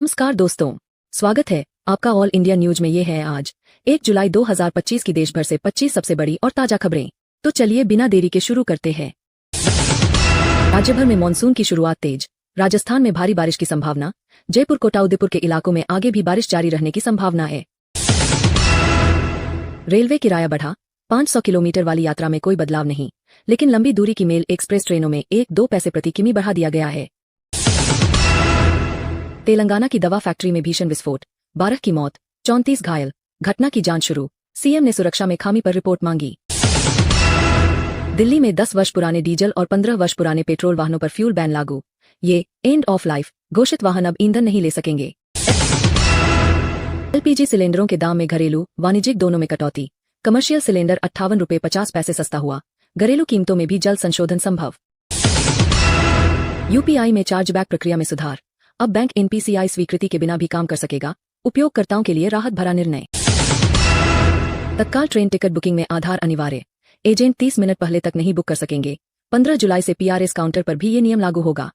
नमस्कार दोस्तों, स्वागत है आपका ऑल इंडिया न्यूज में। ये है आज 1 जुलाई 2025 की देश भर से 25 सबसे बड़ी और ताजा खबरें। तो चलिए बिना देरी के शुरू करते हैं। राज्य भर में मानसून की शुरुआत तेज, राजस्थान में भारी बारिश की संभावना। जयपुर कोटा उदयपुर के इलाकों में आगे भी बारिश जारी रहने की संभावना है। रेलवे किराया बढ़ा, 500 किलोमीटर वाली यात्रा में कोई बदलाव नहीं, लेकिन लंबी दूरी की मेल एक्सप्रेस ट्रेनों में 1-2 पैसे प्रति किमी बढ़ा दिया गया है। तेलंगाना की दवा फैक्ट्री में भीषण विस्फोट, 12 की मौत, 34 घायल। घटना की जांच शुरू, सीएम ने सुरक्षा में खामी पर रिपोर्ट मांगी। दिल्ली में 10 वर्ष पुराने डीजल और 15 वर्ष पुराने पेट्रोल वाहनों पर फ्यूल बैन लागू। ये एंड ऑफ लाइफ घोषित वाहन अब ईंधन नहीं ले सकेंगे। एलपीजी सिलेंडरों के दाम में घरेलू वाणिज्यिक दोनों में कटौती। कमर्शियल सिलेंडर 58 रुपये 50 पैसे सस्ता हुआ। घरेलू कीमतों में भी जल्द संशोधन संभव। यूपीआई में चार्जबैक प्रक्रिया में सुधार, अब बैंक एनपीसीआई स्वीकृति के बिना भी काम कर सकेगा। उपयोगकर्ताओं के लिए राहत भरा निर्णय। तत्काल ट्रेन टिकट बुकिंग में आधार अनिवार्य, एजेंट 30 मिनट पहले तक नहीं बुक कर सकेंगे। 15 जुलाई से पीआरएस काउंटर पर भी ये नियम लागू होगा।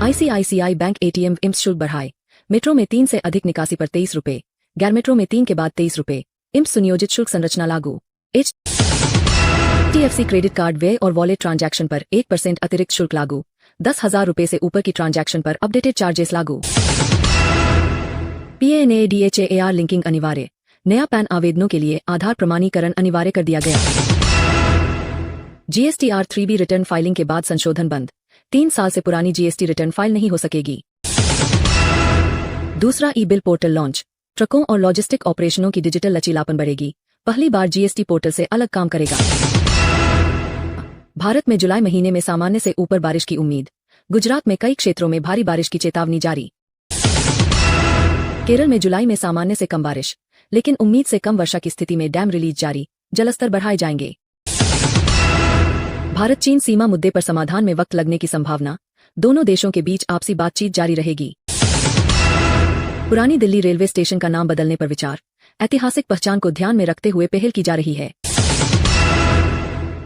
आईसीआईसीआई बैंक एटीएम इम्स शुल्क बढ़ाए। मेट्रो में 3 से अधिक निकासी पर 23 रुपये, गैर मेट्रो में 3 के बाद 23 रुपये। इम्स सुनियोजित शुल्क संरचना लागू। एचडीएफसी क्रेडिट कार्ड व्यय और वॉलेट ट्रांजैक्शन पर 1% अतिरिक्त शुल्क लागू। 10,000 रुपये से ऊपर की ट्रांजैक्शन पर अपडेटेड चार्जेस लागू। पीएनएडीएचएआर लिंकिंग अनिवार्य, नया पैन आवेदनों के लिए आधार प्रमाणीकरण अनिवार्य कर दिया गया। जीएसटीआर 3B रिटर्न फाइलिंग के बाद संशोधन बंद, 3 साल से पुरानी जीएसटी रिटर्न फाइल नहीं हो सकेगी। दूसरा ई बिल पोर्टल लॉन्च, ट्रकों और लॉजिस्टिक ऑपरेशनों की डिजिटल लचीलापन बढ़ेगी। पहली बार जीएसटी पोर्टल से अलग काम करेगा। भारत में जुलाई महीने में सामान्य से ऊपर बारिश की उम्मीद। गुजरात में कई क्षेत्रों में भारी बारिश की चेतावनी जारी। केरल में जुलाई में सामान्य से कम बारिश, लेकिन उम्मीद से कम वर्षा की स्थिति में डैम रिलीज जारी, जलस्तर बढ़ाए जाएंगे। भारत चीन सीमा मुद्दे पर समाधान में वक्त लगने की संभावना। दोनों देशों के बीच आपसी बातचीत जारी रहेगी। पुरानी दिल्ली रेलवे स्टेशन का नाम बदलने पर विचार, ऐतिहासिक पहचान को ध्यान में रखते हुए पहल की जा रही है।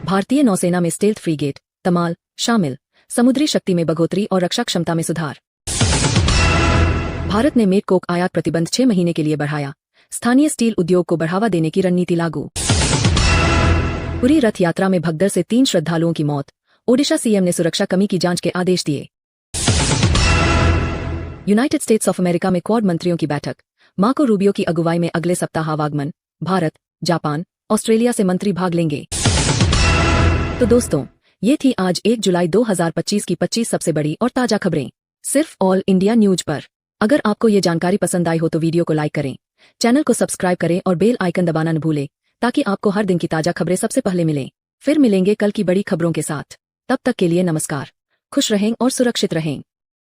भारतीय नौसेना में स्टेल्थ फ्रीगेट तमाल शामिल, समुद्री शक्ति में बढ़ोतरी और रक्षा क्षमता में सुधार। भारत ने मेक कोक आयात प्रतिबंध 6 महीने के लिए बढ़ाया। स्थानीय स्टील उद्योग को बढ़ावा देने की रणनीति लागू। पुरी रथ यात्रा में भगदड़ से 3 श्रद्धालुओं की मौत। ओडिशा सीएम ने सुरक्षा कमी की जांच के आदेश दिए। यूनाइटेड स्टेट्स ऑफ अमेरिका में क्वाड मंत्रियों की बैठक, मार्को रूबियो की अगुवाई में अगले सप्ताह आवागमन। भारत, जापान, ऑस्ट्रेलिया से मंत्री भाग लेंगे। तो दोस्तों, ये थी आज 1 जुलाई 2025 की 25 सबसे बड़ी और ताजा खबरें, सिर्फ ऑल इंडिया न्यूज पर। अगर आपको ये जानकारी पसंद आई हो तो वीडियो को लाइक करें, चैनल को सब्सक्राइब करें और बेल आइकन दबाना न भूलें, ताकि आपको हर दिन की ताजा खबरें सबसे पहले मिलें। फिर मिलेंगे कल की बड़ी खबरों के साथ। तब तक के लिए नमस्कार, खुश रहें और सुरक्षित रहें।